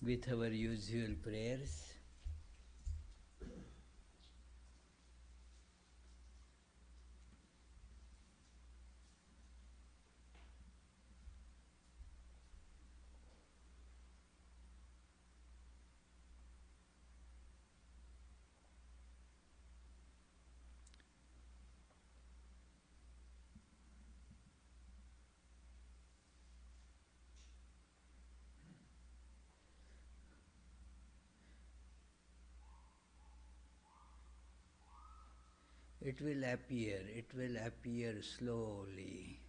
with our usual prayers. It will appear slowly.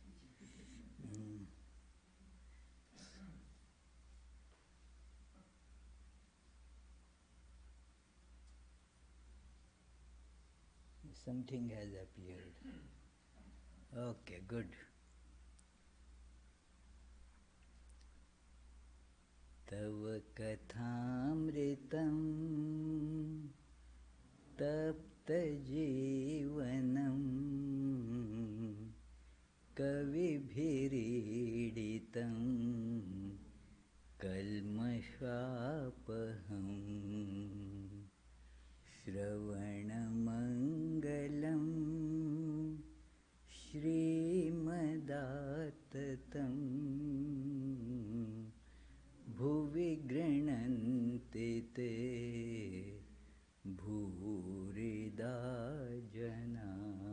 Something has appeared. Okay, good. तव कथामृतं तप्तजीवनं कविभिरीडितं कल्मषापहं श्रवणमङ्गलं श्रीमदाततं भुवि गृह्णन्ति ते भूरिदा जनाः.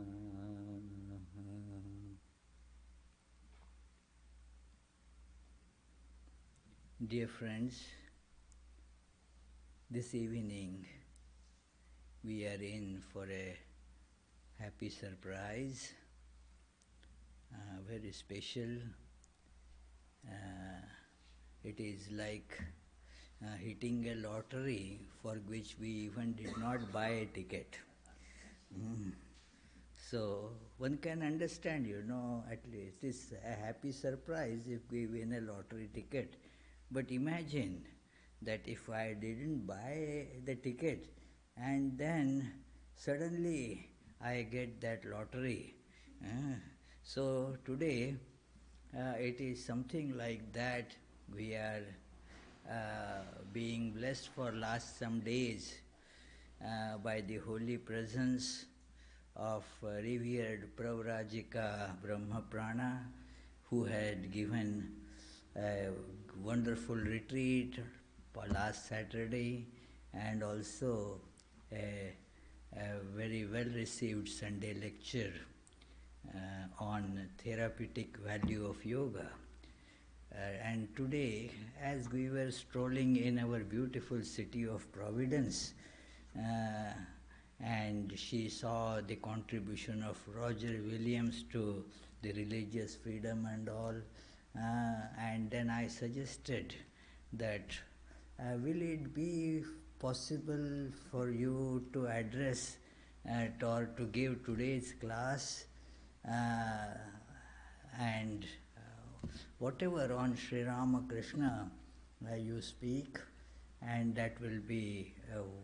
Dear friends, this evening we are in for a happy surprise, very special. It is like hitting a lottery for which we even did not buy a ticket. So one can understand, at least it's a happy surprise if we win a lottery ticket. But imagine that if I didn't buy the ticket and then suddenly I get that lottery. So today it is something like that. We are being blessed for last some days by the holy presence of revered Pravrajika Brahmaprana, who had given a wonderful retreat last Saturday and also a very well-received Sunday lecture on therapeutic value of yoga. And today, as we were strolling in our beautiful city of Providence, and she saw the contribution of Roger Williams to the religious freedom and all, and then I suggested that will it be possible for you to address or to give today's class and whatever on Sri Ramakrishna you speak, and that will be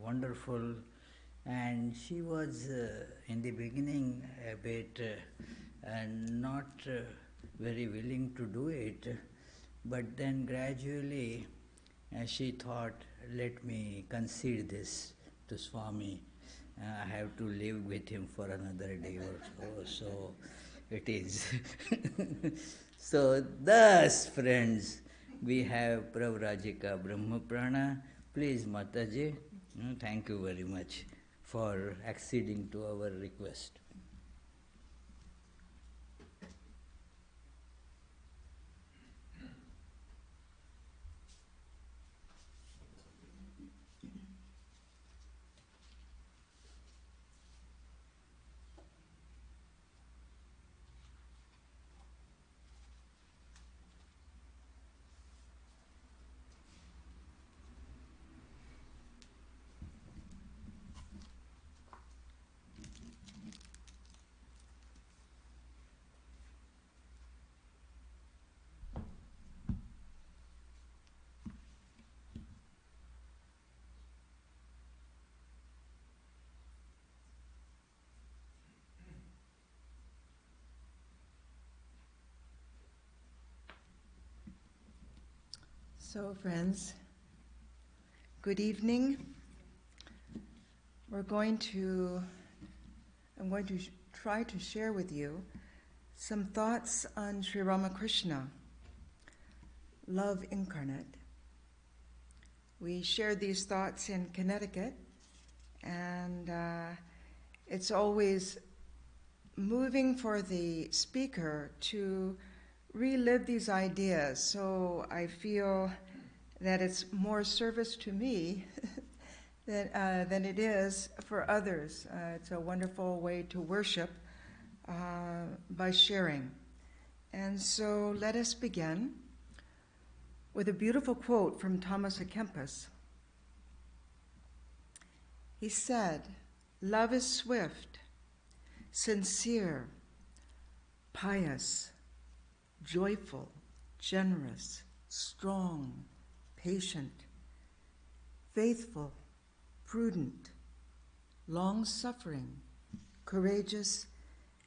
wonderful. And she was in the beginning a bit not very willing to do it, but then gradually she thought, let me concede this to Swami. I have to live with him for another day or so. So it is. So thus, friends, we have Pravrajika Brahmaprana. Please, Mataji, thank you very much for acceding to our request. So, friends, Good evening. I'm going to try to share with you some thoughts on Sri Ramakrishna, love incarnate. We shared these thoughts in Connecticut, and it's always moving for the speaker to relive these ideas. So I feel that it's more service to me than it is for others. It's a wonderful way to worship by sharing. And so let us begin with a beautiful quote from Thomas à Kempis. He said, "Love is swift, sincere, pious, joyful, generous, strong, patient, faithful, prudent, long-suffering, courageous,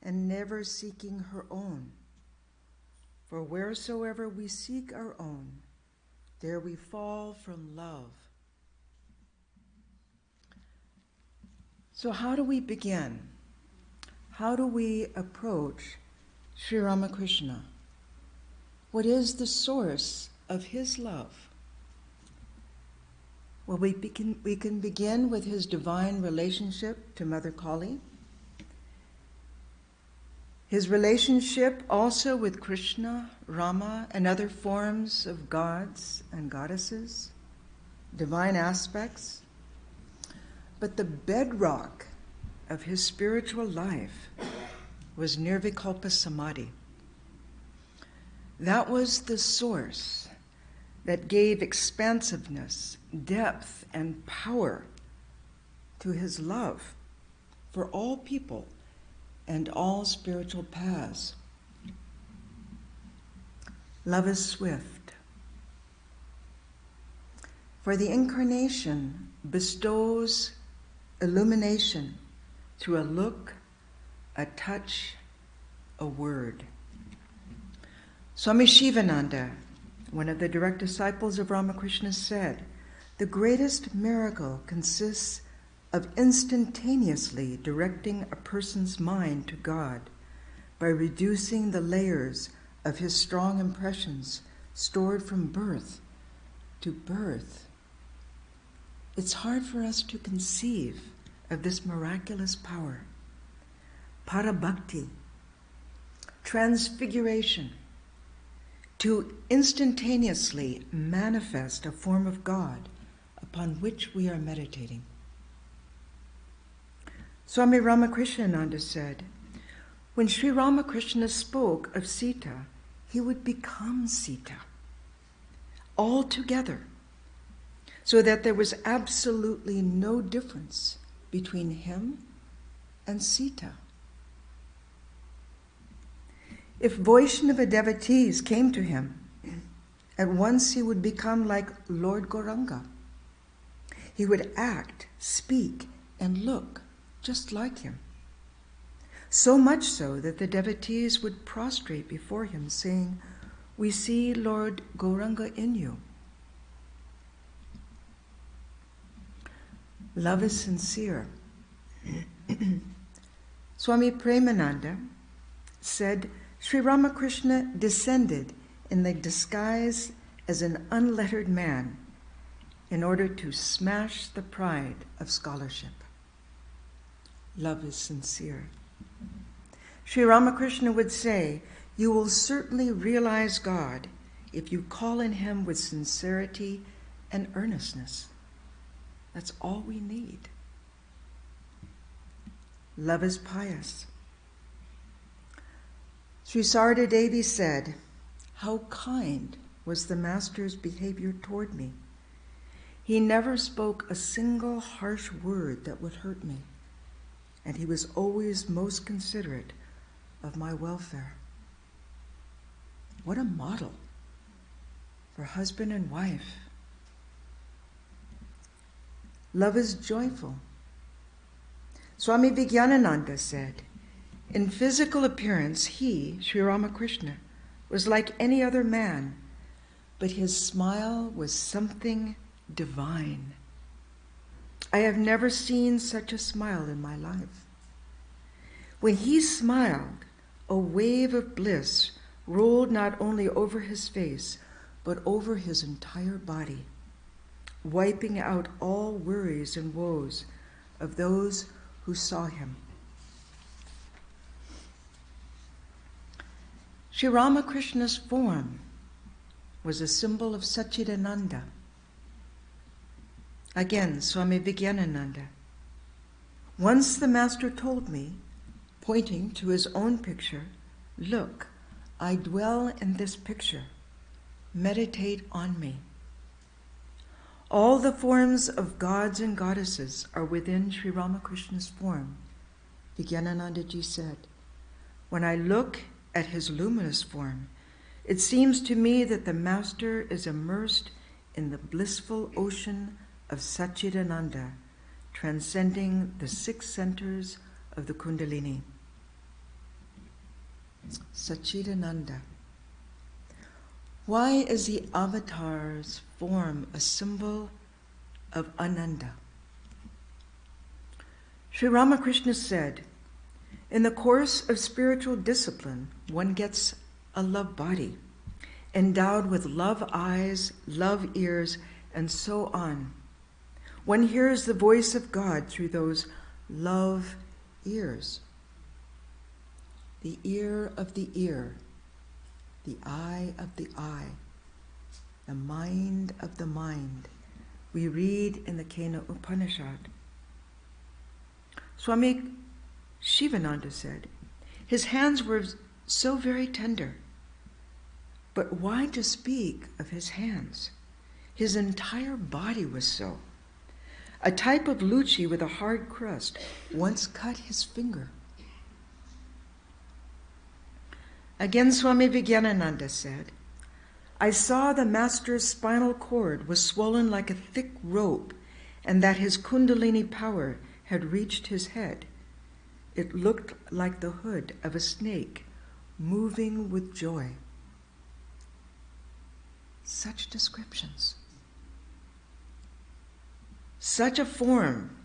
and never seeking her own. For wheresoever we seek our own, there we fall from love." So how do we begin? How do we approach Sri Ramakrishna? What is the source of his love? Well, we can begin with his divine relationship to Mother Kali, his relationship also with Krishna, Rama, and other forms of gods and goddesses, divine aspects. But the bedrock of his spiritual life was Nirvikalpa Samadhi. That was the source that gave expansiveness, depth, and power to his love for all people and all spiritual paths. Love is swift. For the incarnation bestows illumination through a look, a touch, a word. Swami Shivananda, one of the direct disciples of Ramakrishna, said, "The greatest miracle consists of instantaneously directing a person's mind to God by reducing the layers of his strong impressions stored from birth to birth." It's hard for us to conceive of this miraculous power. Parabhakti, transfiguration, to instantaneously manifest a form of God upon which we are meditating. Swami Ramakrishna said, when Sri Ramakrishna spoke of Sita, he would become Sita altogether, so that there was absolutely no difference between him and Sita. If Vaishnava devotees came to him, at once he would become like Lord Gauranga. He would act, speak, and look just like him. So much so that the devotees would prostrate before him, saying, "We see Lord Gauranga in you." Love is sincere. Swami Premananda said, Sri Ramakrishna descended in the disguise as an unlettered man in order to smash the pride of scholarship. Love is sincere. Sri Ramakrishna would say, "You will certainly realize God if you call on him with sincerity and earnestness." That's all we need. Love is pious. Sri Sarada Devi said, "How kind was the Master's behavior toward me. He never spoke a single harsh word that would hurt me, and he was always most considerate of my welfare." What a model for husband and wife. Love is joyful. Swami Vijnanananda said, in physical appearance, he, Sri Ramakrishna, was like any other man, but his smile was something divine, I have never seen such a smile in my life. When he smiled, a wave of bliss rolled not only over his face, but over his entire body, wiping out all worries and woes of those who saw him. Sri Ramakrishna's form was a symbol of Satchidananda. Again, Swami Vijnananda. Once the master told me, pointing to his own picture, "Look, I dwell in this picture. Meditate on me." All the forms of gods and goddesses are within Sri Ramakrishna's form, Vijnanandaji said. When I look at his luminous form, it seems to me that the master is immersed in the blissful ocean of Satchidananda, transcending the 6 centers of the Kundalini. Satchidananda. Why is the avatar's form a symbol of Ananda? Sri Ramakrishna said, in the course of spiritual discipline, one gets a love body, endowed with love eyes, love ears, and so on. One hears the voice of God through those love ears. The ear of the ear, the eye of the eye, the mind of the mind. We read in the Kena Upanishad. Swami Shivananda said, his hands were so very tender. But why to speak of his hands? His entire body was so. A type of luchi with a hard crust once cut his finger. Again, Swami Vijnananda said, I saw the master's spinal cord was swollen like a thick rope, and that his kundalini power had reached his head. It looked like the hood of a snake, moving with joy. Such descriptions. Such a form,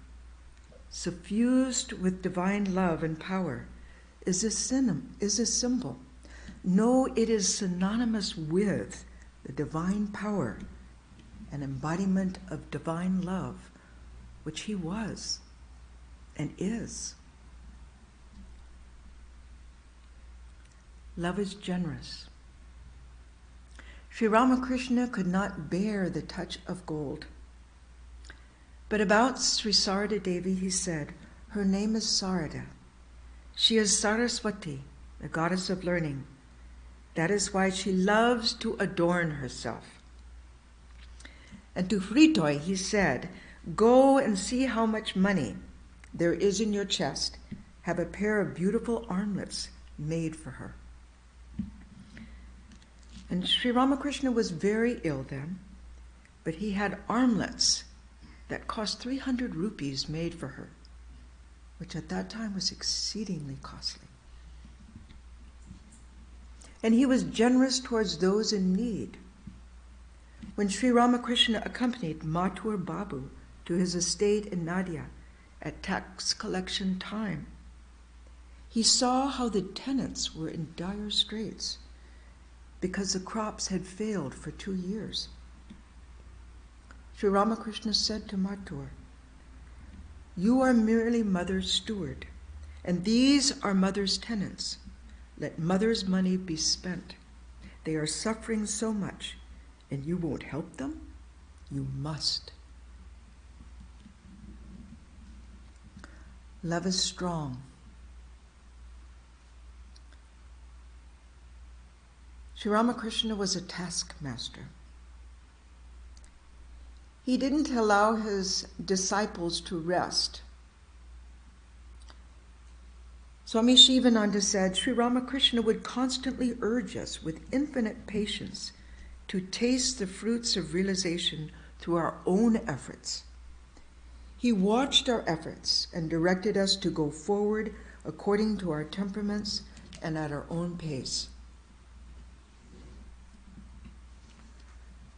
suffused with divine love and power, is a symbol. No, it is synonymous with the divine power, an embodiment of divine love, which he was and is. Love is generous. Sri Ramakrishna could not bear the touch of gold. But about Sri Sarada Devi he said, her name is Sarada. She is Saraswati, the goddess of learning. That is why she loves to adorn herself. And to Fritoy he said, go and see how much money there is in your chest. Have a pair of beautiful armlets made for her. And Sri Ramakrishna was very ill then, but he had armlets that cost 300 rupees made for her, which at that time was exceedingly costly. And he was generous towards those in need. When Sri Ramakrishna accompanied Mathur Babu to his estate in Nadia at tax collection time, he saw how the tenants were in dire straits because the crops had failed for 2 years. Sri Ramakrishna said to Mathur, you are merely mother's steward, and these are mother's tenants. Let mother's money be spent. They are suffering so much, and you won't help them? You must. Love is strong. Sri Ramakrishna was a taskmaster. He didn't allow his disciples to rest. Swami Shivananda said, Sri Ramakrishna would constantly urge us with infinite patience to taste the fruits of realization through our own efforts. He watched our efforts and directed us to go forward according to our temperaments and at our own pace.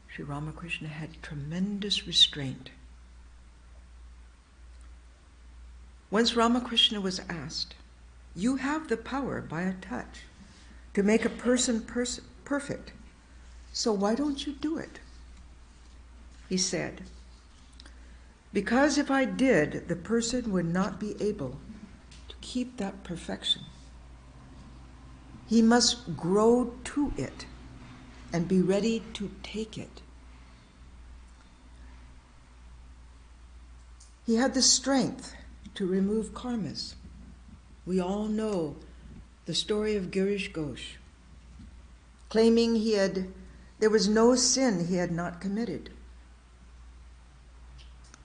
Sri Ramakrishna had tremendous restraint. Once Ramakrishna was asked, "You have the power by a touch to make a person perfect, so why don't you do it?" He said, "Because if I did, the person would not be able to keep that perfection. He must grow to it and be ready to take it." He had the strength to remove karmas. We all know the story of Girish Ghosh, claiming there was no sin he had not committed.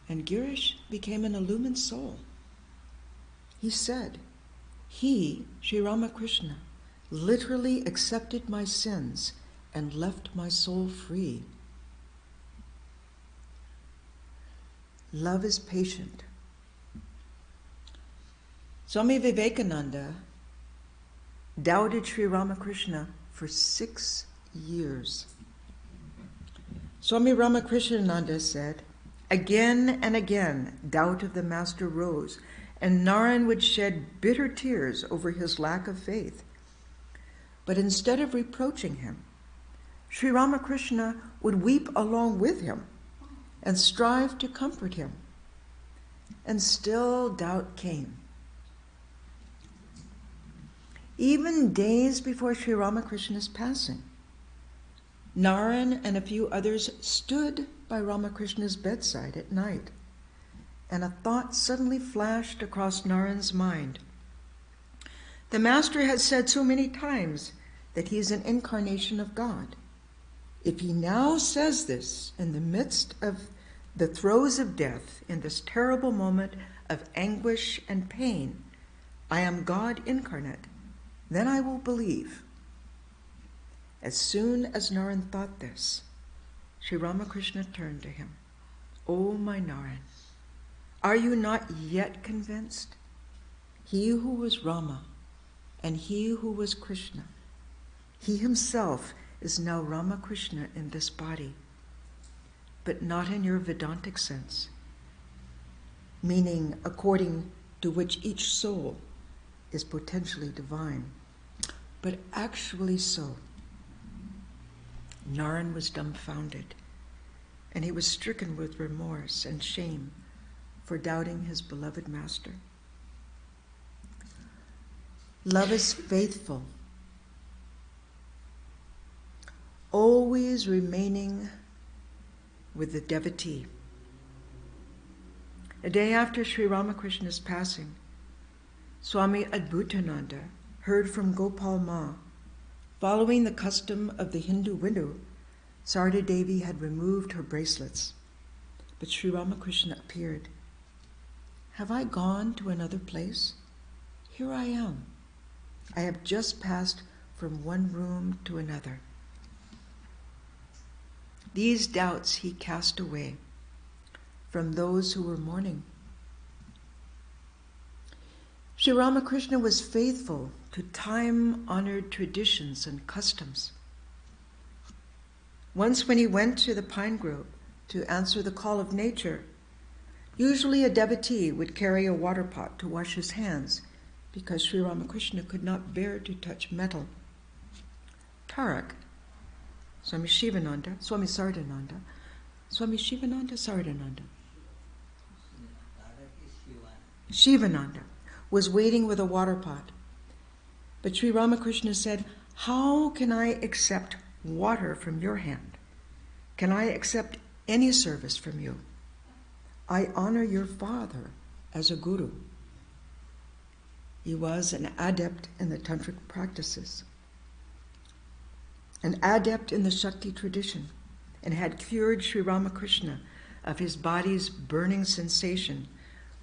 And Girish became an illumined soul. He said, he, Sri Ramakrishna, literally accepted my sins and left my soul free. Love is patient. Swami Vivekananda doubted Sri Ramakrishna for 6 years. Swami Ramakrishna said, again and again, doubt of the master rose, and Narayan would shed bitter tears over his lack of faith. But instead of reproaching him, Sri Ramakrishna would weep along with him and strive to comfort him. And still doubt came. Even days before Sri Ramakrishna's passing, Narayan and a few others stood by Ramakrishna's bedside at night, and a thought suddenly flashed across Narayan's mind. The Master has said so many times that he is an incarnation of God. If he now says this in the midst of the throes of death, in this terrible moment of anguish and pain, I am God incarnate, then I will believe. As soon as Narayan thought this, Sri Ramakrishna turned to him. "O my Narayan, are you not yet convinced? He who was Rama and he who was Krishna, he himself is now Ramakrishna in this body, but not in your Vedantic sense, meaning according to which each soul is potentially divine, but actually so." Narayan was dumbfounded, and he was stricken with remorse and shame for doubting his beloved Master. Love is faithful, always remaining with the devotee. A day after Sri Ramakrishna's passing, Swami Adbhutananda heard from Gopal Ma, following the custom of the Hindu widow, Sarada Devi had removed her bracelets, but Sri Ramakrishna appeared. "Have I gone to another place? Here I am. I have just passed from one room to another." These doubts he cast away from those who were mourning. Sri Ramakrishna was faithful to time-honored traditions and customs. Once when he went to the pine grove to answer the call of nature, usually a devotee would carry a water pot to wash his hands because Sri Ramakrishna could not bear to touch metal. Tarak, Swami Shivananda, Swami Saradananda, Swami Shivananda, Saradananda. Shivananda was waiting with a water pot. But Sri Ramakrishna said, "How can I accept water from your hand? Can I accept any service from you? I honor your father as a guru." He was an adept in the tantric practices, an adept in the Shakti tradition, and had cured Sri Ramakrishna of his body's burning sensation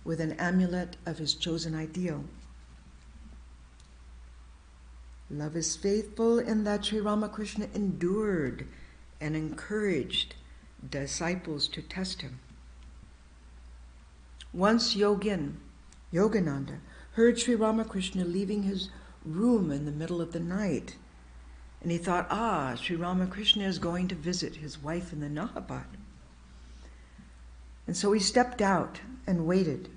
with an amulet of his chosen ideal. Love is faithful in that Sri Ramakrishna endured and encouraged disciples to test him. Once Yogananda, heard Sri Ramakrishna leaving his room in the middle of the night, and he thought, Sri Ramakrishna is going to visit his wife in the Nahabad. And so he stepped out and waited.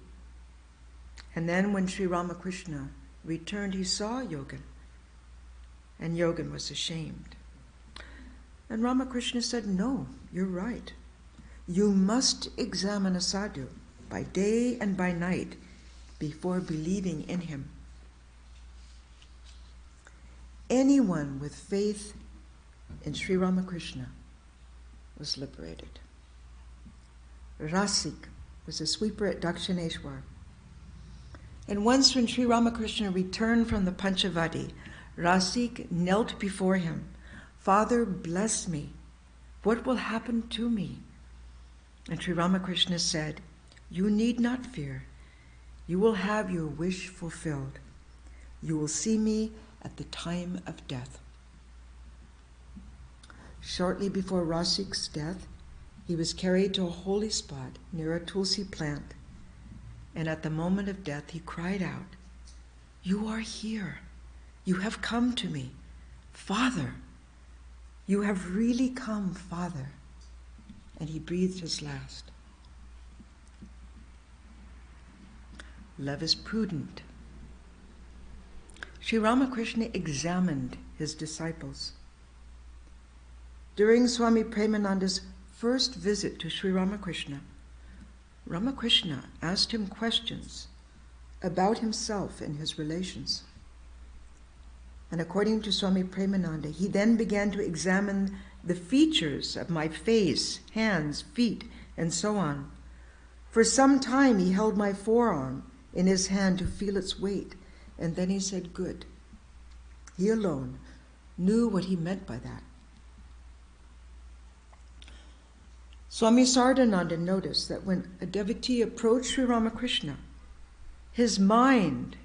And then when Sri Ramakrishna returned, he saw Yogan, and Yogan was ashamed. And Ramakrishna said, no, you're right. You must examine a sadhu by day and by night before believing in him. Anyone with faith in Sri Ramakrishna was liberated. Rasik was a sweeper at Dakshineshwar. And once when Sri Ramakrishna returned from the Panchavati, Rasik knelt before him. Father, bless me. What will happen to me? And Sri Ramakrishna said, you need not fear. You will have your wish fulfilled. You will see me at the time of death. Shortly before Rasik's death, he was carried to a holy spot near a tulsi plant. And at the moment of death, he cried out, you are here. You have come to me. Father, you have really come, Father. And he breathed his last. Love is prudent. Sri Ramakrishna examined his disciples. During Swami Premananda's first visit to Sri Ramakrishna, Ramakrishna asked him questions about himself and his relations. And according to Swami Premananda, he then began to examine the features of my face, hands, feet, and so on. For some time he held my forearm in his hand to feel its weight, and then he said, good. He alone knew what he meant by that. Swami Saradananda noticed that when a devotee approached Sri Ramakrishna, his mind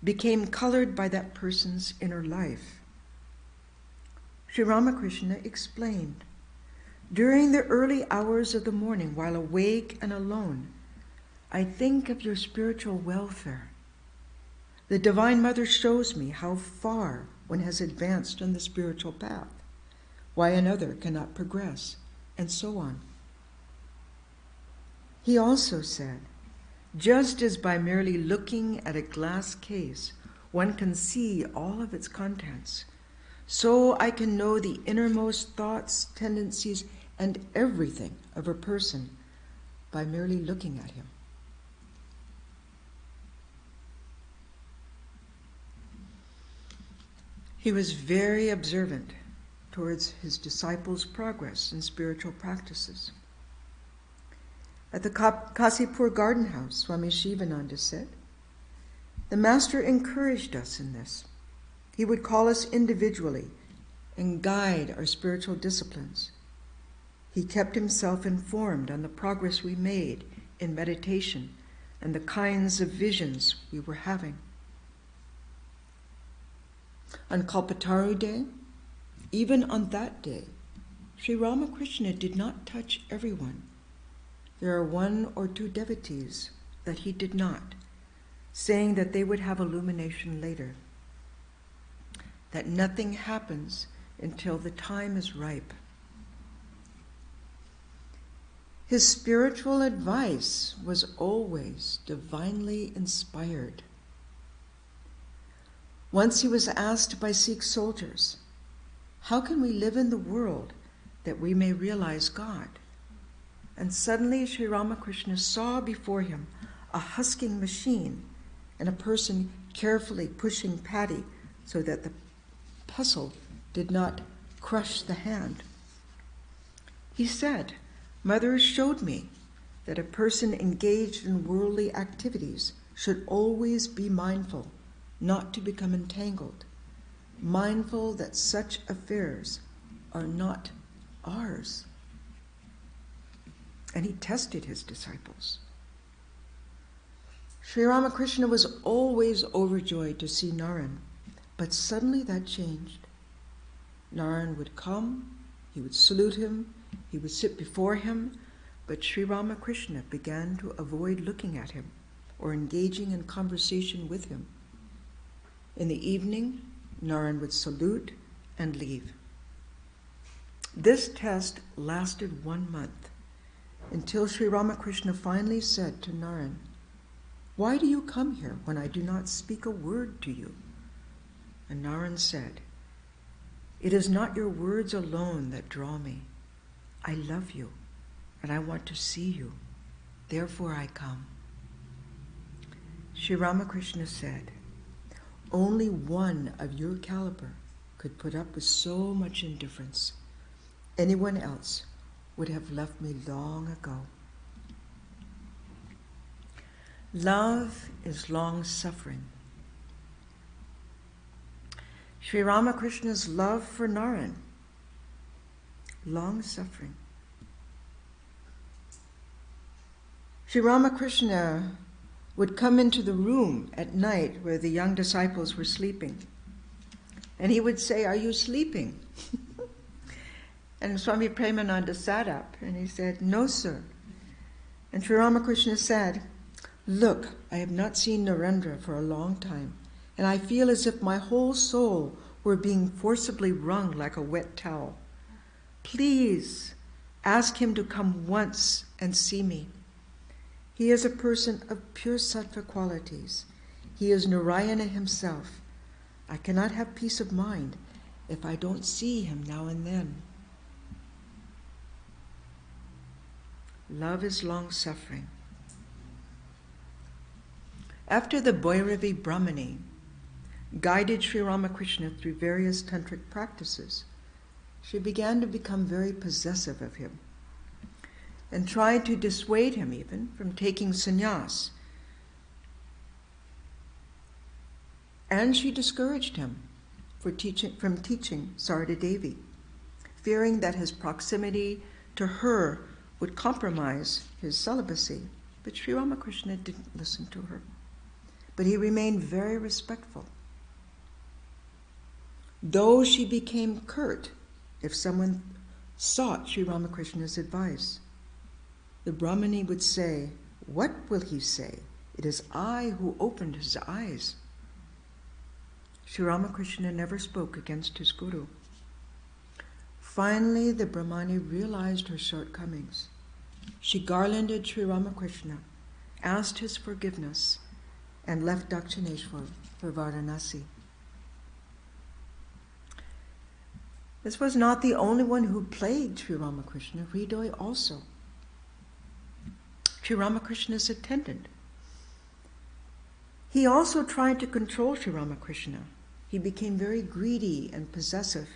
became colored by that person's inner life. Sri Ramakrishna explained, during the early hours of the morning, while awake and alone, I think of your spiritual welfare. The Divine Mother shows me how far one has advanced on the spiritual path, why another cannot progress, and so on. He also said, just as by merely looking at a glass case, one can see all of its contents, so I can know the innermost thoughts, tendencies, and everything of a person by merely looking at him. He was very observant towards his disciples' progress in spiritual practices. At the Kasipur garden house, Swami Shivananda said, the Master encouraged us in this. He would call us individually and guide our spiritual disciplines. He kept himself informed on the progress we made in meditation and the kinds of visions we were having. On Kalpataru Day, even on that day, Sri Ramakrishna did not touch everyone. There are one or two devotees that he did not, saying that they would have illumination later, that nothing happens until the time is ripe. His spiritual advice was always divinely inspired. Once he was asked by Sikh soldiers, how can we live in the world that we may realize God? And suddenly Sri Ramakrishna saw before him a husking machine and a person carefully pushing paddy so that the pestle did not crush the hand. He said, Mother showed me that a person engaged in worldly activities should always be mindful not to become entangled, mindful that such affairs are not ours. And he tested his disciples. Sri Ramakrishna was always overjoyed to see Narayan, but suddenly that changed. Narayan would come, he would salute him, he would sit before him, but Sri Ramakrishna began to avoid looking at him or engaging in conversation with him. In the evening, Narayan would salute and leave. This test lasted 1 month, until Sri Ramakrishna finally said to Narayan, Why do you come here when I do not speak a word to you? And Narayan said, it is not your words alone that draw me. I love you, and I want to see you. Therefore I come. Sri Ramakrishna said, only one of your caliber could put up with so much indifference. Anyone else would have left me long ago. Love is long-suffering. Sri Ramakrishna's love for Narayan, long-suffering. Sri Ramakrishna would come into the room at night where the young disciples were sleeping, and he would say, are you sleeping? And Swami Premananda sat up and he said, no, sir. And Sri Ramakrishna said, look, I have not seen Narendra for a long time, and I feel as if my whole soul were being forcibly wrung like a wet towel. Please ask him to come once and see me. He is a person of pure sattva qualities. He is Narayana himself. I cannot have peace of mind if I don't see him now and then. Love is long-suffering. After the Bhairavi Brahmani guided Sri Ramakrishna through various tantric practices, she began to become very possessive of him and tried to dissuade him even from taking sannyas. And she discouraged him from teaching Sarada Devi, fearing that his proximity to her would compromise his celibacy. But Sri Ramakrishna didn't listen to her. But he remained very respectful. Though she became curt if someone sought Sri Ramakrishna's advice, the Brahmani would say, what will he say? It is I who opened his eyes. Sri Ramakrishna never spoke against his guru. Finally, the Brahmani realized her shortcomings. She garlanded Sri Ramakrishna, asked his forgiveness, and left Dakshineshwar for Varanasi. This was not the only one who plagued Sri Ramakrishna. Hridoy also, Sri Ramakrishna's attendant. He also tried to control Sri Ramakrishna. He became very greedy and possessive.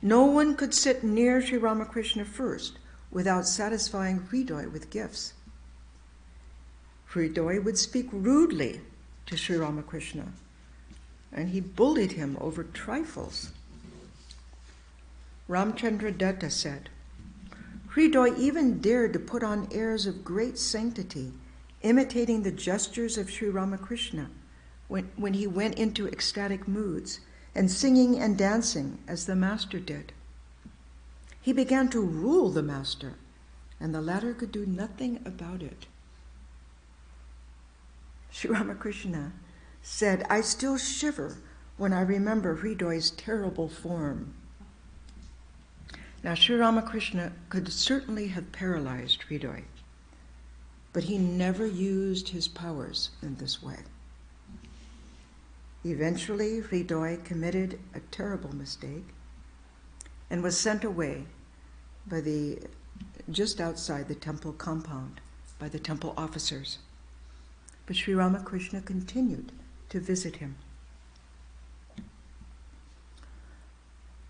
No one could sit near Sri Ramakrishna first without satisfying Hridoy with gifts. Hridoy would speak rudely to Sri Ramakrishna, and he bullied him over trifles. Ramchandra Datta said, Hridoy even dared to put on airs of great sanctity, imitating the gestures of Sri Ramakrishna when he went into ecstatic moods, and singing and dancing as the master did. He began to rule the master, and the latter could do nothing about it. Sri Ramakrishna said, I still shiver when I remember Hridoy's terrible form. Now, Sri Ramakrishna could certainly have paralyzed Hridoy, but he never used his powers in this way. Eventually, Hridoy committed a terrible mistake and was sent away just outside the temple compound by the temple officers. But Sri Ramakrishna continued to visit him.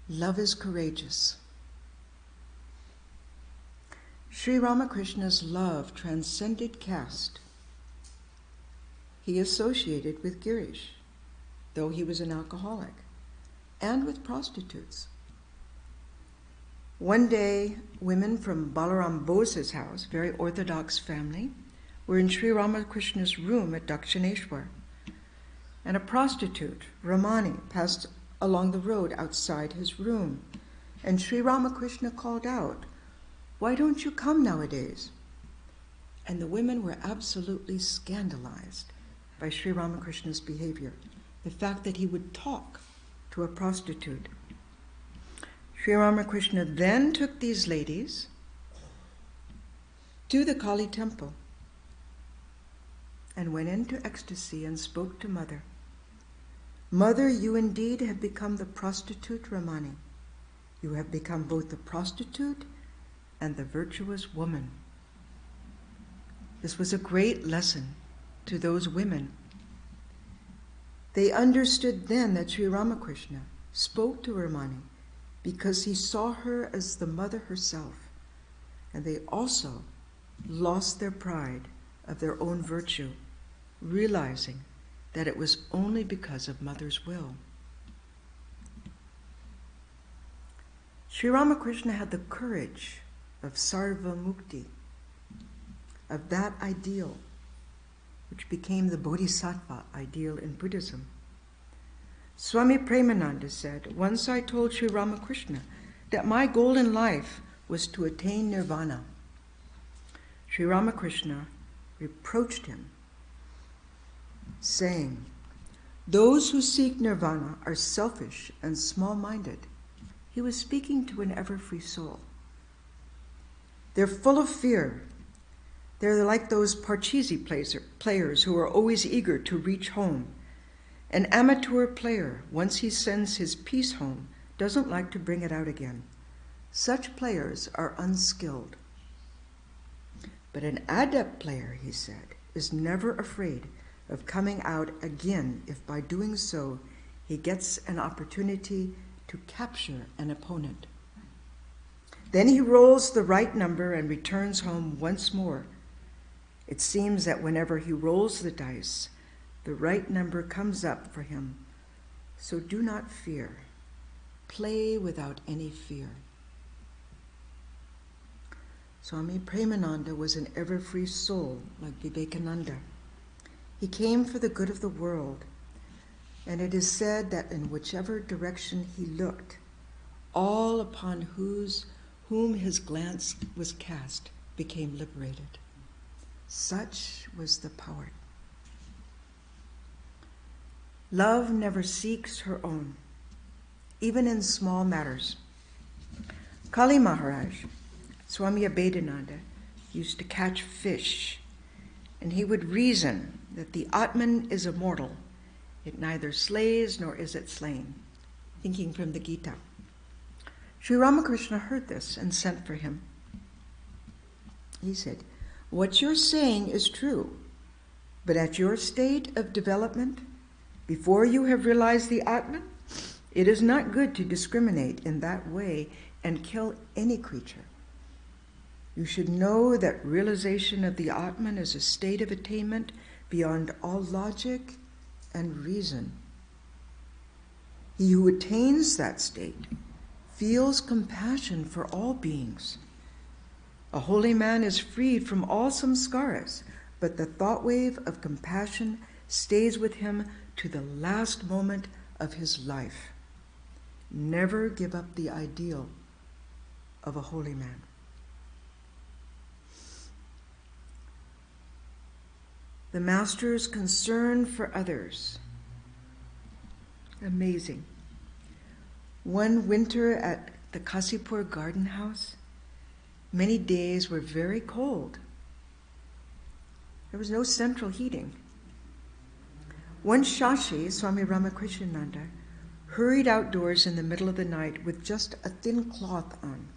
Love is courageous. Sri Ramakrishna's love transcended caste. He associated with Girish, though he was an alcoholic, and with prostitutes. One day, women from Balaram Bose's house, very orthodox family, were in Sri Ramakrishna's room at Dakshineshwar, and a prostitute, Ramani, passed along the road outside his room, and Sri Ramakrishna called out, "Why don't you come nowadays?" And the women were absolutely scandalized by Sri Ramakrishna's behavior, the fact that he would talk to a prostitute. Sri Ramakrishna then took these ladies to the Kali temple and went into ecstasy and spoke to Mother. Mother, you indeed have become the prostitute Ramani. You have become both the prostitute and the virtuous woman. This was a great lesson to those women. They understood then that Sri Ramakrishna spoke to Ramani because he saw her as the mother herself, and they also lost their pride of their own virtue, realizing that it was only because of Mother's will. Sri Ramakrishna had the courage of Sarva Mukti, of that ideal, which became the Bodhisattva ideal in Buddhism. Swami Premananda said, once I told Sri Ramakrishna that my goal in life was to attain nirvana. Sri Ramakrishna reproached him, saying, those who seek nirvana are selfish and small-minded. He was speaking to an ever-free soul. They're full of fear. They're like those parcheesi players who are always eager to reach home. An amateur player, once he sends his piece home, doesn't like to bring it out again. Such players are unskilled. But an adept player, he said, is never afraid of coming out again if by doing so he gets an opportunity to capture an opponent. Then he rolls the right number and returns home once more. It seems that whenever he rolls the dice, the right number comes up for him. So do not fear. Play without any fear. Swami Premananda was an ever-free soul like Vivekananda. He came for the good of the world, and it is said that in whichever direction he looked, all upon whom his glance was cast became liberated. Such was the power. Love never seeks her own, even in small matters. Kali Maharaj, Swami Abhedananda, used to catch fish, and he would reason that the Atman is immortal. It neither slays nor is it slain, thinking from the Gita. Sri Ramakrishna heard this and sent for him. He said, what you're saying is true, but at your state of development, before you have realized the Atman, it is not good to discriminate in that way and kill any creature. You should know that realization of the Atman is a state of attainment beyond all logic and reason. He who attains that state feels compassion for all beings. A holy man is freed from all samskaras, but the thought wave of compassion stays with him to the last moment of his life. Never give up the ideal of a holy man. The Master's concern for others. Amazing. One winter at the Kasipur garden house, many days were very cold. There was no central heating. One Shashi, Swami Ramakrishnananda, hurried outdoors in the middle of the night with just a thin cloth on.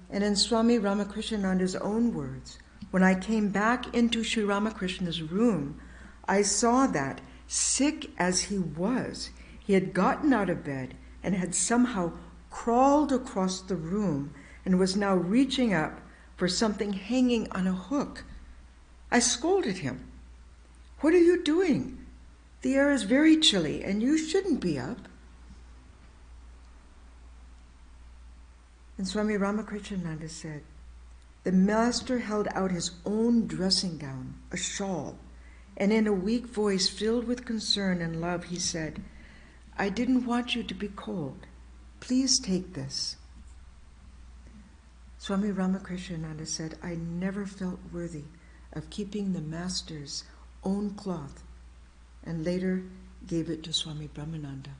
And in Swami Ramakrishnananda's own words, when I came back into Sri Ramakrishna's room, I saw that, sick as he was, he had gotten out of bed and had somehow crawled across the room and was now reaching up for something hanging on a hook. I scolded him. What are you doing? The air is very chilly and you shouldn't be up. And Swami Ramakrishnananda said, the Master held out his own dressing gown, a shawl, and in a weak voice filled with concern and love, he said, I didn't want you to be cold. Please take this. Swami Ramakrishnananda said, I never felt worthy of keeping the Master's own cloth, and later gave it to Swami Brahmananda.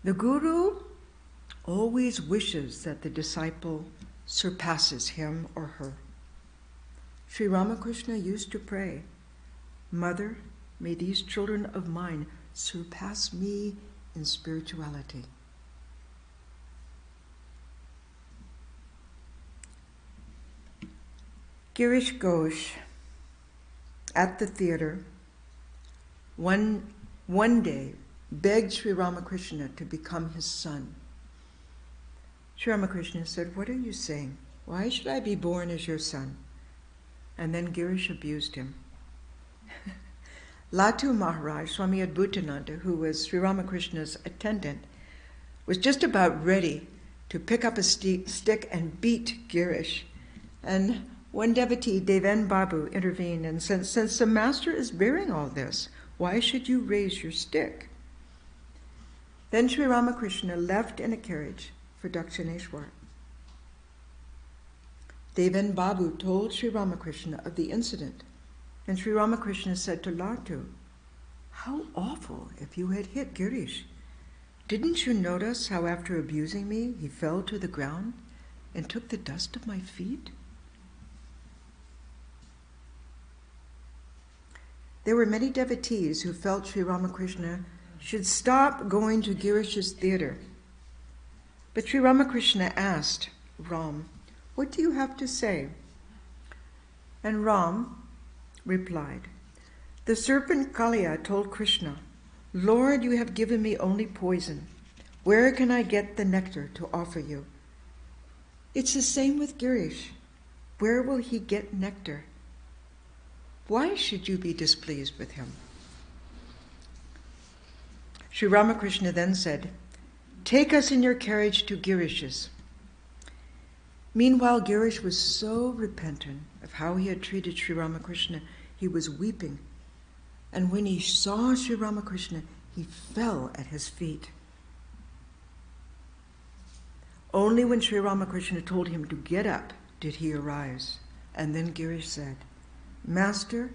The Guru always wishes that the disciple surpasses him or her. Sri Ramakrishna used to pray, "Mother, may these children of mine surpass me in spirituality." Girish Ghosh, at the theater, one day begged Sri Ramakrishna to become his son. Sri Ramakrishna said, "What are you saying? Why should I be born as your son?" And then Girish abused him. Latu Maharaj, Swami Adbhutananda, who was Sri Ramakrishna's attendant, was just about ready to pick up a stick and beat Girish. And one devotee, Deven Babu, intervened and said, "Since the master is bearing all this, why should you raise your stick?" Then Sri Ramakrishna left in a carriage for Dakshineshwar. Deven Babu told Sri Ramakrishna of the incident, and Sri Ramakrishna said to Latu, "How awful if you had hit Girish. Didn't you notice how after abusing me, he fell to the ground and took the dust of my feet?" There were many devotees who felt Sri Ramakrishna should stop going to Girish's theater. But Sri Ramakrishna asked Ram, "What do you have to say?" And Ram replied, "The serpent Kaliya told Krishna, 'Lord, you have given me only poison. Where can I get the nectar to offer you?' It's the same with Girish. Where will he get nectar? Why should you be displeased with him?" Sri Ramakrishna then said, "Take us in your carriage to Girish's." Meanwhile, Girish was so repentant of how he had treated Sri Ramakrishna, he was weeping. And when he saw Sri Ramakrishna, he fell at his feet. Only when Sri Ramakrishna told him to get up did he arise. And then Girish said, "Master,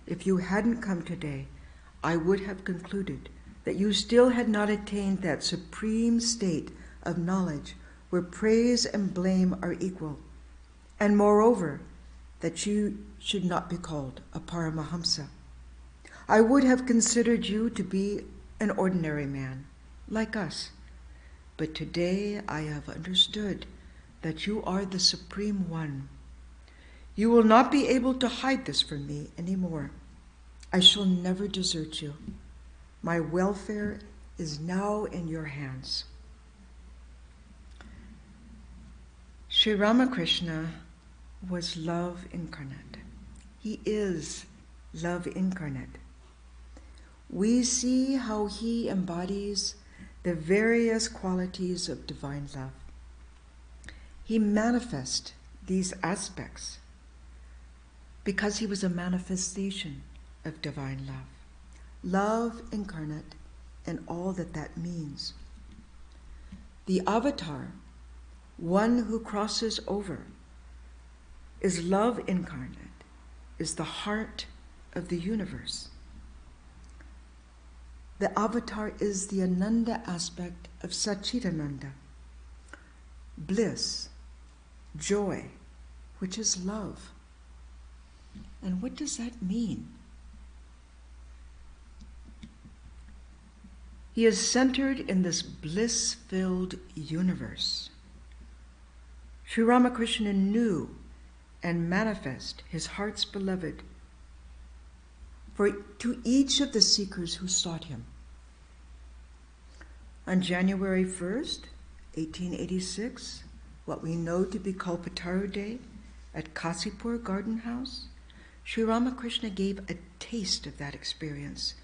if you hadn't come today, I would have concluded that you still had not attained that supreme state of knowledge where praise and blame are equal, and moreover, that you should not be called a Paramahamsa. I would have considered you to be an ordinary man, like us, but today I have understood that you are the Supreme One. You will not be able to hide this from me anymore. I shall never desert you. My welfare is now in your hands." Sri Ramakrishna was love incarnate. He is love incarnate. We see how he embodies the various qualities of divine love. He manifests these aspects because he was a manifestation of divine love. Love incarnate and all that that means. The avatar, one who crosses over, is love incarnate, is the heart of the universe. The avatar is the Ananda aspect of Satchitananda, bliss, joy, which is love. And what does that mean? He is centered in this bliss-filled universe. Sri Ramakrishna knew and manifested his heart's beloved to each of the seekers who sought him. On January 1st, 1886, what we know to be Kalpataru Day at Kasipur Garden House, Sri Ramakrishna gave a taste of that experience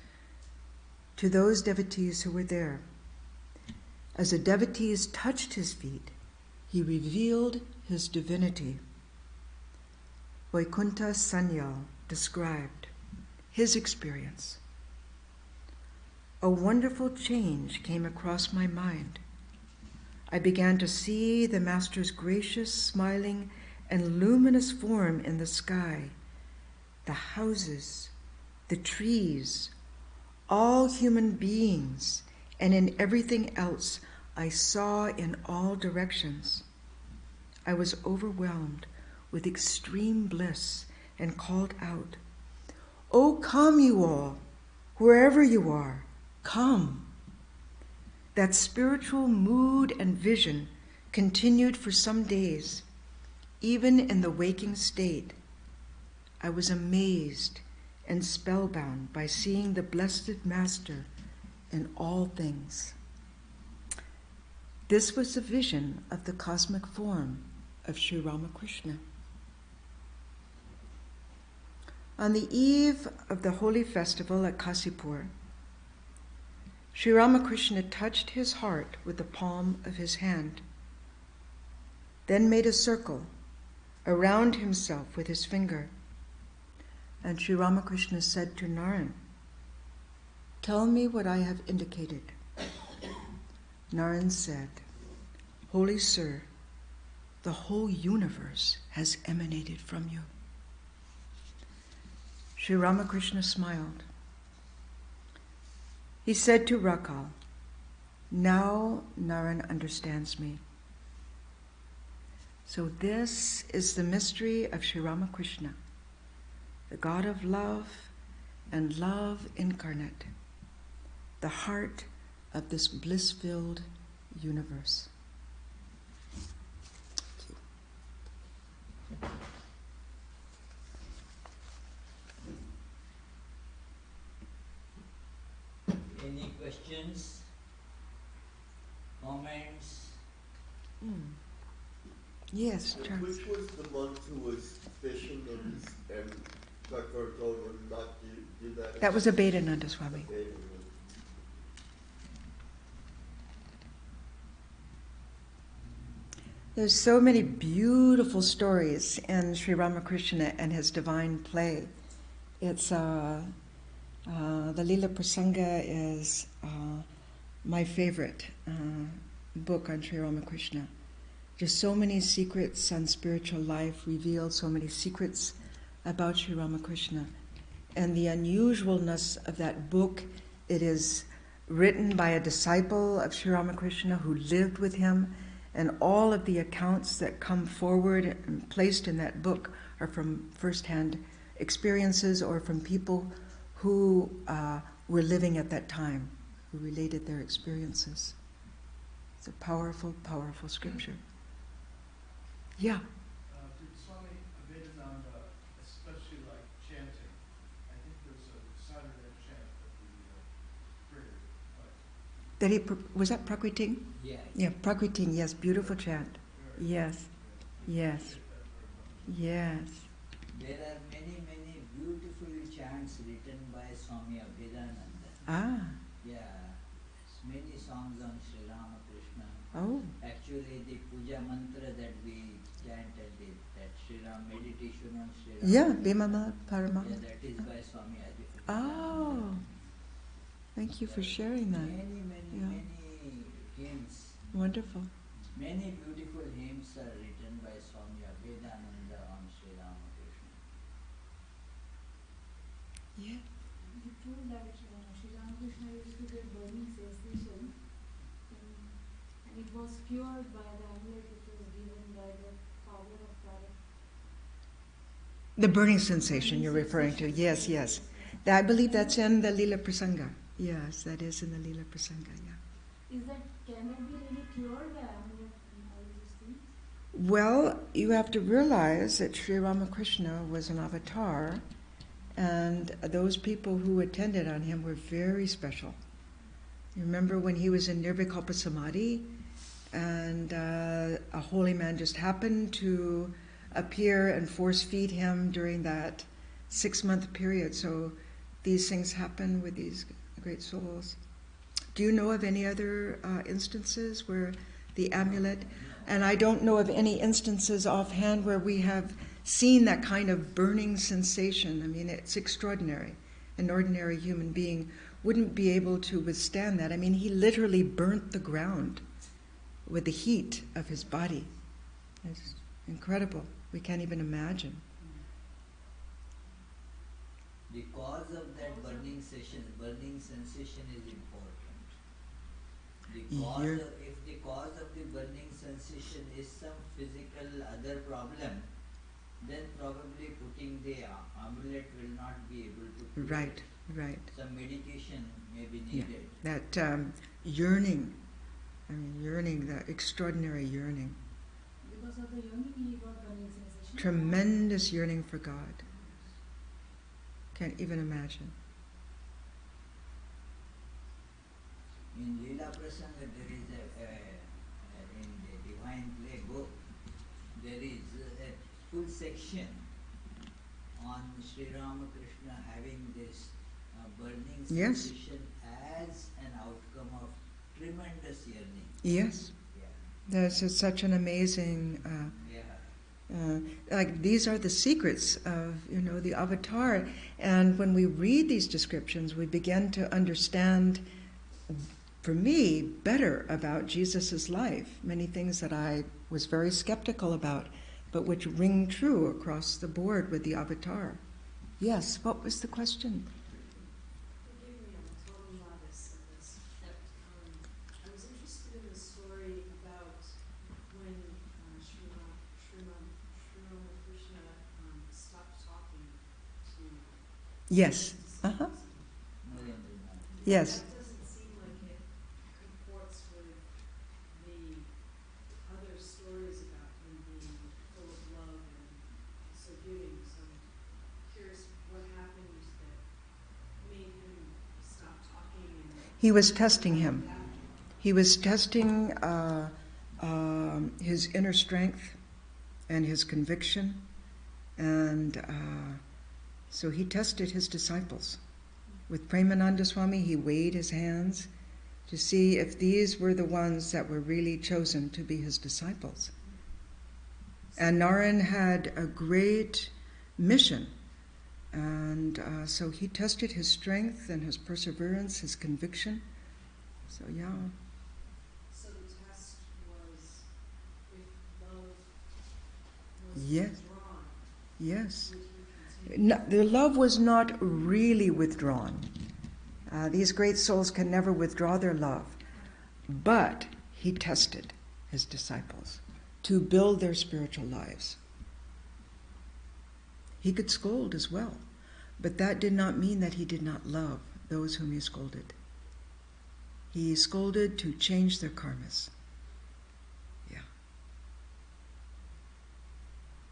to those devotees who were there. As the devotees touched his feet, he revealed his divinity. Vaikuntha Sanyal described his experience. "A wonderful change came across my mind. I began to see the Master's gracious, smiling, and luminous form in the sky, the houses, the trees, all human beings, and in everything else I saw in all directions. I was overwhelmed with extreme bliss and called out, "Oh, come you all, wherever you are, come." That spiritual mood and vision continued for some days. Even in the waking state, I was amazed and spellbound by seeing the Blessed Master in all things. This was a vision of the cosmic form of Sri Ramakrishna. On the eve of the holy festival at Kasipur, Sri Ramakrishna touched his heart with the palm of his hand, then made a circle around himself with his finger. And Sri Ramakrishna said to Narayan, "Tell me what I have indicated." Narayan said, "Holy Sir, the whole universe has emanated from you." Sri Ramakrishna smiled. He said to Rakal, "Now Narayan understands me." So this is the mystery of Sri Ramakrishna, the God of love and love incarnate, the heart of this bliss-filled universe. Thank you. Any questions, comments? Yes, Charles. Which was the monk who was fishing and Thakur told him not to do that? That was Abhedananda Swami. There's so many beautiful stories in Sri Ramakrishna and his divine play. It's the Lila Prasanga is my favorite book on Sri Ramakrishna. Just so many secrets on spiritual life revealed, so many secrets about Sri Ramakrishna. And the unusualness of that book, it is written by a disciple of Sri Ramakrishna who lived with him, and all of the accounts that come forward and placed in that book are from first-hand experiences or from people who were living at that time, who related their experiences. It's a powerful, powerful scripture. Yeah. Did Swami Vedanta especially like chanting? I think there's a Saturday chant that the prayer. Was that Prakriting? Yeah. Yeah, Prakriting, yes, beautiful chant. Yes, yes, yes. There are many, many beautiful chants written by Swami Abhedananda. Ah, Yeah, many songs on Sri Ramakrishna. oh, Actually, the puja mantra that we chant at that Sri Ram meditation on Sri Ram. yeah, Bhimama Parama. Yeah, that is by Swami Abhedananda. Oh, thank you for sharing that. Many, many, Yeah. many hymns. Wonderful. Many beautiful hymns are written by Swami Abhedananda on Sri Ramakrishna. Yeah. You told that Sri Ramakrishna used to get burning sensation, and it was cured by the amulet which was given by the father of Tarak. The burning sensation you're referring to. Yes, yes. I believe that's in the Lila Prasanga. Yes, that is in the Lila Prasanga, yeah. Is that, can that be really cured by amulet and all these things? Well, you have to realize that Sri Ramakrishna was an avatar, and those people who attended on him were very special. You remember when he was in Nirvikalpa Samadhi, and a holy man just happened to appear and force feed him during that 6-month period. So these things happen with these great souls. Do you know of any other instances where the amulet, and I don't know of any instances offhand where we have seen that kind of burning sensation. I mean, it's extraordinary. An ordinary human being wouldn't be able to withstand that. I mean, he literally burnt the ground with the heat of his body. It's incredible. We can't even imagine. The cause of that burning sensation is important. If the cause of the burning sensation is some physical other problem, then probably putting the amulet will not be able to cure Right, it. right. Some medication may be Yeah. needed. That yearning, yearning, that extraordinary yearning. Because of the yearning, he got burning sensation. Tremendous yearning for God. Can't even imagine. In Leela Prasanga, there is in the Divine Play book, there is a full section on Sri Ramakrishna having this burning Yes. sensation as an outcome of tremendous yearning. Yes. Yeah. That's such an amazing... Yeah. like these are the secrets of the avatar, and when we read these descriptions, we begin to understand, for me, better about Jesus' life. Many things that I was very skeptical about, but which ring true across the board with the avatar. Yes, what was the question? Forgive me, I'm a total novice at this. I was interested in the story about when Sri Ramakrishna stopped talking to Yes. his Uh-huh. disciples. Yes. That doesn't seem like it comports with the other stories about him being full of love and so giving. So I'm curious what happened that made him stop talking. And He was testing him. what happened. He was testing his inner strength and his conviction, and so he tested his disciples. With Premananda Swami, he weighed his hands to see if these were the ones that were really chosen to be his disciples. And Narayan had a great mission, and so he tested his strength and his perseverance, his conviction. So yeah. So the test was if love was Yes. withdrawn, Yes. would he continue? No, the love was not really withdrawn. These great souls can never withdraw their love. But he tested his disciples to build their spiritual lives. He could scold as well, but that did not mean that he did not love those whom he scolded. He scolded to change their karmas. Yeah.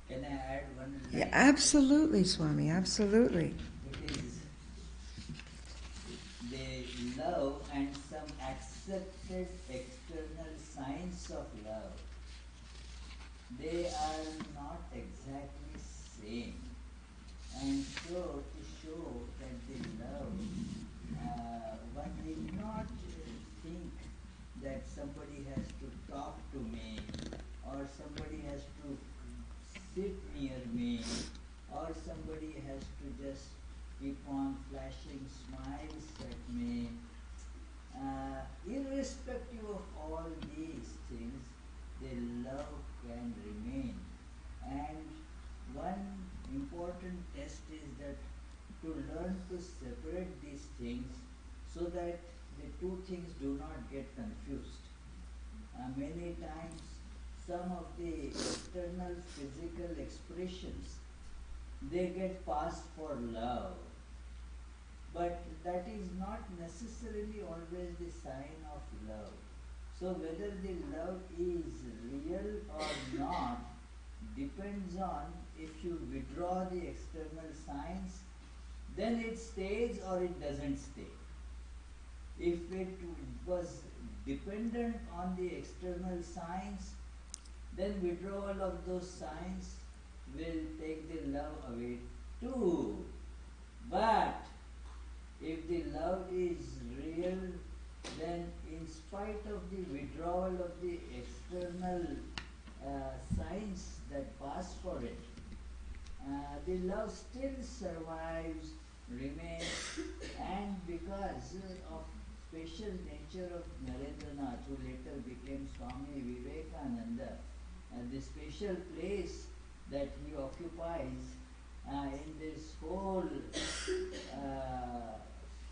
Can I add one line? Yeah, absolutely, Swami, absolutely. It is the love and some accepted external signs of love. They are not exactly same. And so to show that the love, one need not think that somebody has to talk to me, or somebody has to sit near me, or somebody has to just keep on flashing smiles at me. Irrespective of all these things, the love can remain. And one important test is that to learn to separate these things so that the two things do not get confused. Many times some of the external physical expressions, they get passed for love. But that is not necessarily always the sign of love. So whether the love is real or not depends on if you withdraw the external signs, then it stays or it doesn't stay. If it was dependent on the external signs, then withdrawal of those signs will take the love away too. But if the love is real, then in spite of the withdrawal of the external signs that pass for it, the love still survives, remains, and because of special nature of Narendranath, who later became Swami Vivekananda, the special place that he occupies in this whole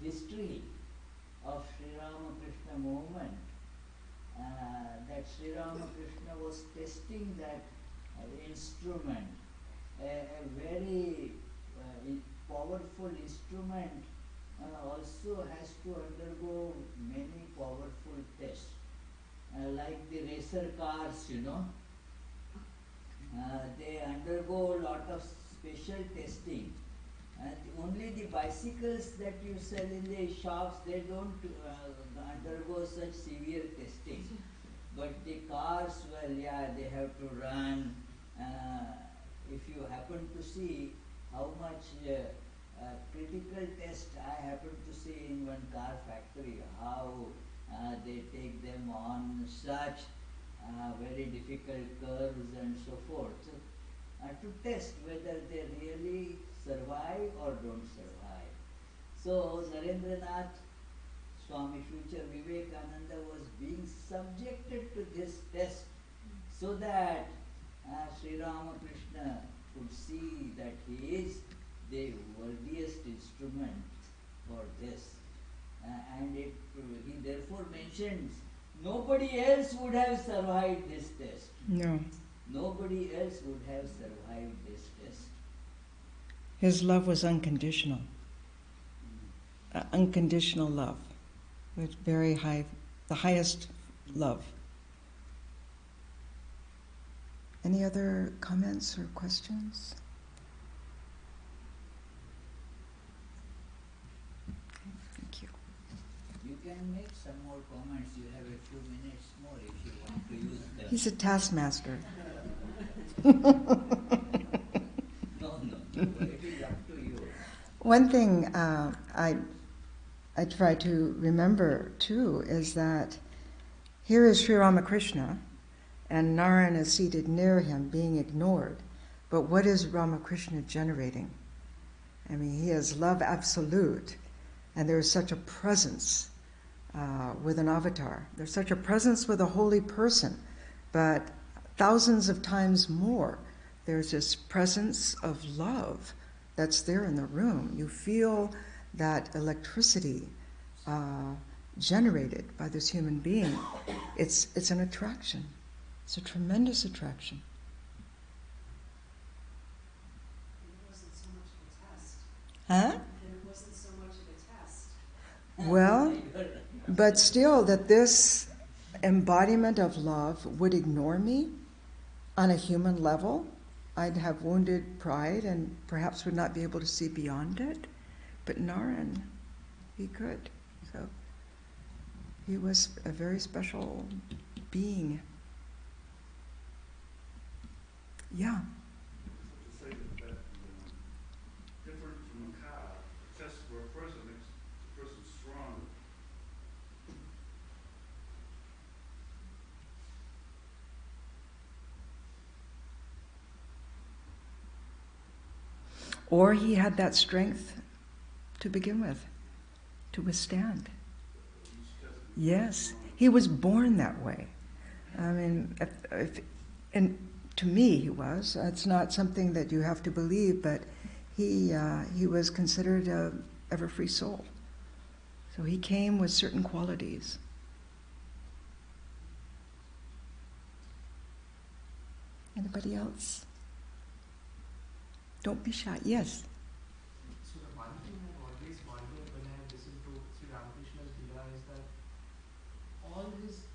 history of Sri Ramakrishna movement, that Sri Ramakrishna was testing that instrument a very powerful instrument also has to undergo many powerful tests. Like the racer cars, they undergo a lot of special testing. Only the bicycles that you sell in the shops, they don't undergo such severe testing. But the cars, well, yeah, they have to run. If you happen to see how much critical test I happen to see in one car factory, how they take them on such very difficult curves and so forth, to test whether they really survive or don't survive. So Narendranath Swami, future Vivekananda, was being subjected to this test so that Sri Ramakrishna could see that he is the worthiest instrument for this. And he therefore mentions nobody else would have survived this test. No. Nobody else would have survived this test. His love was unconditional. Unconditional love. With very high, the highest love. Any other comments or questions? Okay, thank you. You can make some more comments. You have a few minutes more if you want to use them. He's a taskmaster. No, it is up to you. One thing I try to remember too is that here is Sri Ramakrishna and Narayan is seated near him being ignored. But what is Ramakrishna generating? I mean, he is love absolute, and there is such a presence with an avatar. There's such a presence with a holy person, but thousands of times more, there's this presence of love that's there in the room. You feel that electricity generated by this human being. It's an attraction. It's a tremendous attraction. It wasn't so much of a test. Huh? It wasn't so much of a test. Well, but still, that this embodiment of love would ignore me on a human level, I'd have wounded pride and perhaps would not be able to see beyond it. But Narayan, he could. So he was a very special being. Yeah. So to say that different from a car, a test for a person makes the person strong. Or he had that strength to begin with, to withstand. Yes, he was born that way. I mean, and to me he was. It's not something that you have to believe, but he was considered a ever-free soul. So he came with certain qualities. Anybody else? Don't be shy. Yes. So the one thing I've always wondered when I listened to Sri Ramakrishna's Leela is that all his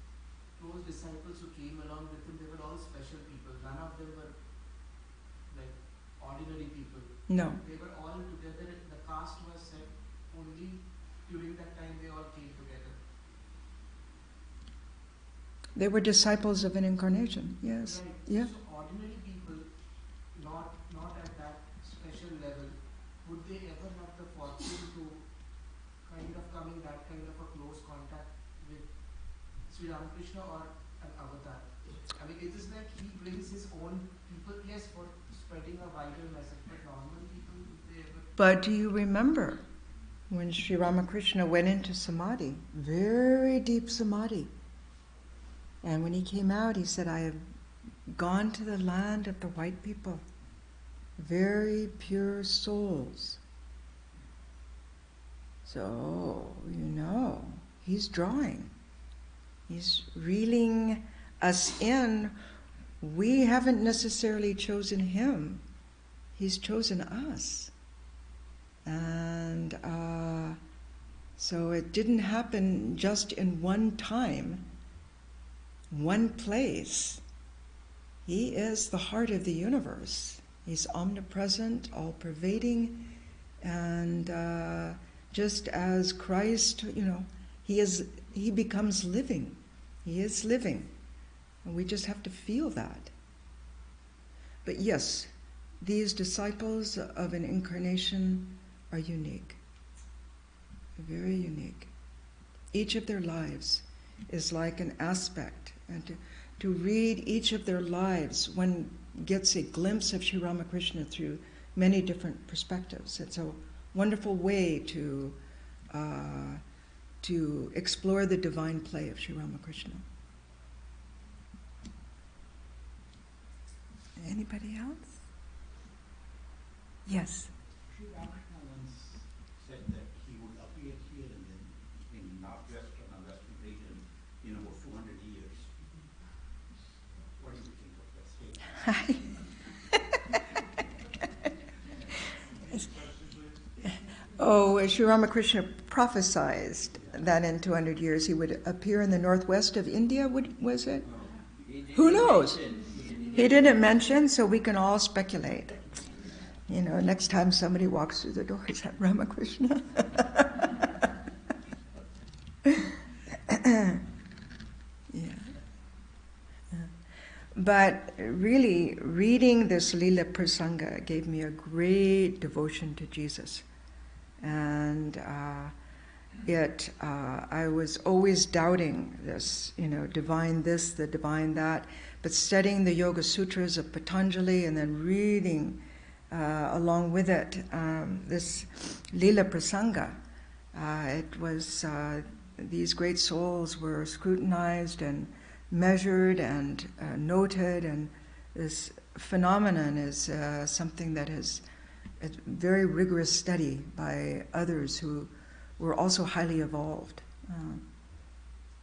close disciples who came along with him, they were all special people. None of them were like ordinary people. No. They were all together. The caste was set only during that time they all came together. They were disciples of an incarnation. Yes. Right. Yeah. So ordinary people, not at that special level, would they ever have the fortune to kind of come in that kind of a close contact with Sri Ramakrishna or an avatar? I mean, it is that he brings his own people, yes, for spreading a wider message, but normal people, would they ever? But do you remember when Sri Ramakrishna went into samadhi, very deep samadhi, and when he came out, he said, I have gone to the land of the white people, very pure souls. So, he's drawing. He's reeling us in. We haven't necessarily chosen him He's chosen us. And so it didn't happen just in one time, one place. He is the heart of the universe. He's omnipresent, all-pervading, and just as Christ, he becomes living. He is living. And we just have to feel that. But yes, these disciples of an incarnation are unique. Very unique. Each of their lives is like an aspect. And to read each of their lives, one gets a glimpse of Sri Ramakrishna through many different perspectives. It's a wonderful way to explore the divine play of Sri Ramakrishna. Anybody else? Yes. Sri Ramakrishna once said that he would appear here and then in northwestern or western region in about 200 years. What do you think of that statement? Sri Ramakrishna prophesied that in 200 years he would appear in the northwest of India, was it? Who knows? He didn't mention, so we can all speculate. Next time somebody walks through the door, is that Ramakrishna? Yeah. But really, reading this Lila Prasanga gave me a great devotion to Jesus. And I was always doubting this, divine this, the divine that, but studying the Yoga Sutras of Patanjali and then reading along with it this Lila Prasanga. It was, these great souls were scrutinized and measured and noted, and this phenomenon is something that is a very rigorous study by others who were also highly evolved,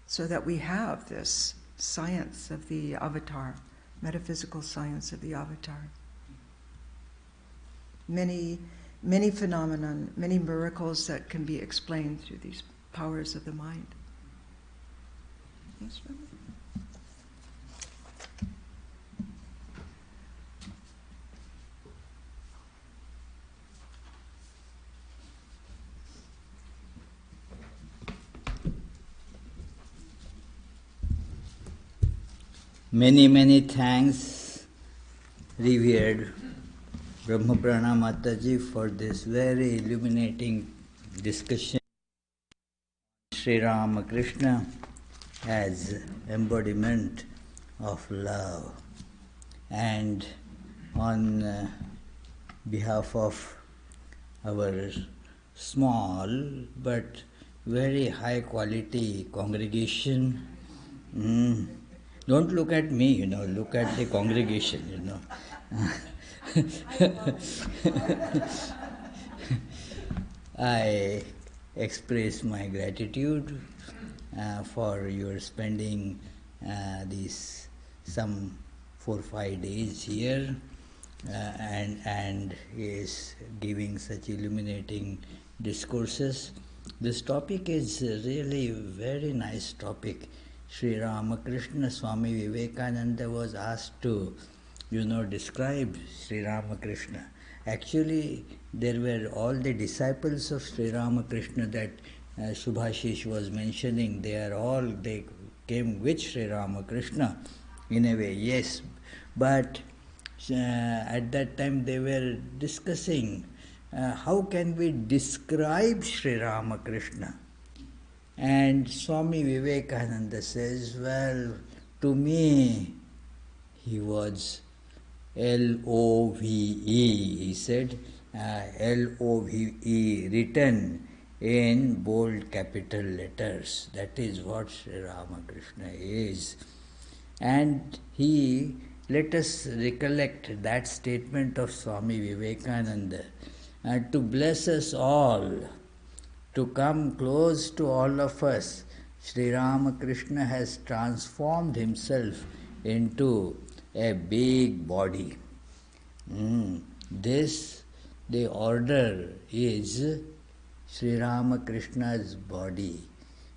so that we have this science of the avatar, metaphysical science of the avatar. Many phenomena, many miracles that can be explained through these powers of the mind. Yes, Swami? Many thanks, revered Brahmaprana Mataji, for this very illuminating discussion. Sri Ramakrishna as embodiment of love. And on behalf of our small but very high quality congregation, don't look at me, look at the congregation, I express my gratitude for your spending these some 4-5 days here and is giving such illuminating discourses. This topic is really a very nice topic. Sri Ramakrishna, Swami Vivekananda was asked to, describe Sri Ramakrishna. Actually, there were all the disciples of Sri Ramakrishna that Subhashish was mentioning. They came with Sri Ramakrishna in a way, yes. But at that time they were discussing how can we describe Sri Ramakrishna. And Swami Vivekananda says, well, to me, he was L-O-V-E. He said, L-O-V-E, written in bold capital letters. That is what Sri Ramakrishna is. And let us recollect that statement of Swami Vivekananda to bless us all, to come close to all of us. Sri Ramakrishna has transformed himself into a big body. This, the order is Sri Ramakrishna's body.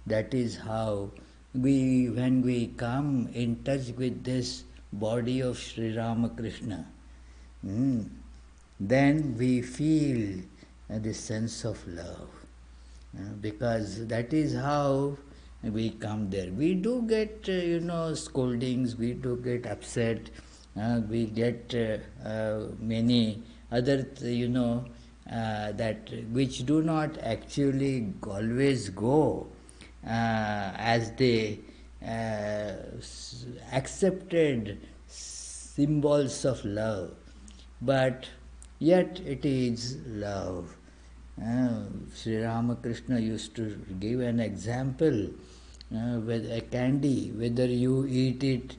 That is how when we come in touch with this body of Sri Ramakrishna, then we feel the sense of love. Because that is how we come there. We do get, scoldings, we do get upset, we get many other, that which do not actually always go as the accepted symbols of love, but yet it is love. Sri Ramakrishna used to give an example with a candy, whether you eat it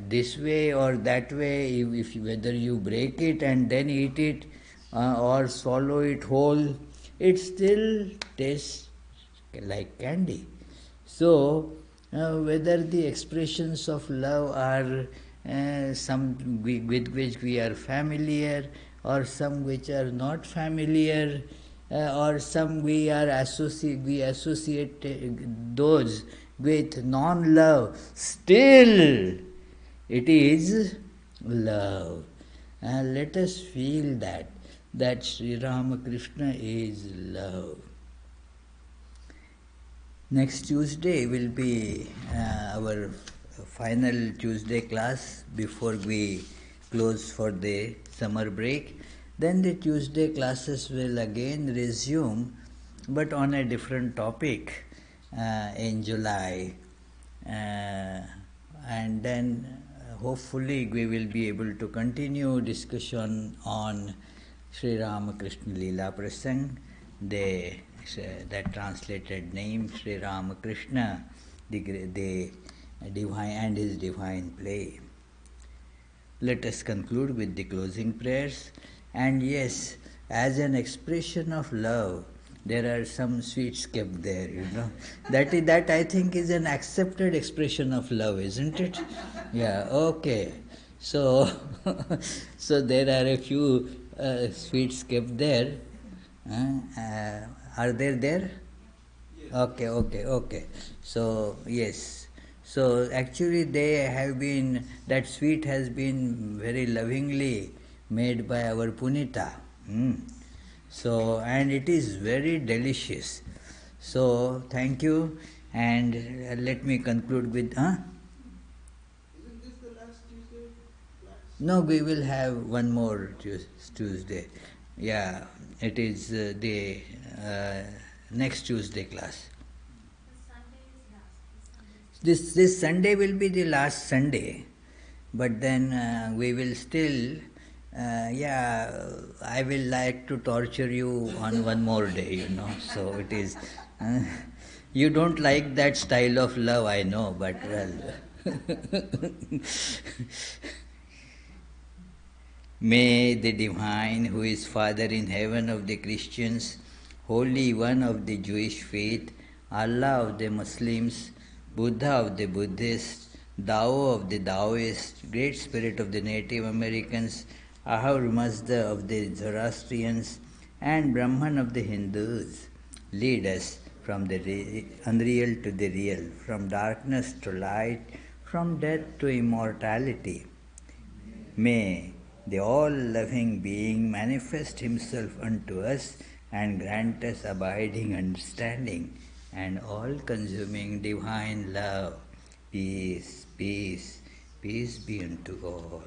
this way or that way, whether you break it and then eat it or swallow it whole, it still tastes like candy. So, whether the expressions of love are some with which we are familiar, or some which are not familiar, or some we associate those with non-love, still it is love. Let us feel that Sri Ramakrishna is love. Next Tuesday will be our final Tuesday class before we close for the summer break. Then the Tuesday classes will again resume, but on a different topic in July. And then hopefully we will be able to continue discussion on Sri Ramakrishna Leela Prasang, that translated name Sri Ramakrishna, the divine and his divine play. Let us conclude with the closing prayers. And yes, as an expression of love, there are some sweets kept there, That I think is an accepted expression of love, isn't it? Yeah, okay. So, so there are a few sweets kept there. Are they there? Okay. So, yes. So, actually that sweet has been very lovingly made by our Punita. So, and it is very delicious. So, thank you, and let me conclude with, Isn't this the last Tuesday class? No, we will have one more Tuesday. Yeah, it is the next Tuesday class. This Sunday will be the last Sunday, but then we will still, I will like to torture you on one more day, So it is, you don't like that style of love, I know, but well. May the Divine, who is Father in heaven of the Christians, Holy One of the Jewish faith, Allah of the Muslims, Buddha of the Buddhists, Tao of the Taoists, Great Spirit of the Native Americans, Ahura Mazda of the Zoroastrians, and Brahman of the Hindus, lead us from the unreal to the real, from darkness to light, from death to immortality. May the all-loving being manifest himself unto us and grant us abiding understanding and all-consuming divine love. Peace, peace, peace be unto all.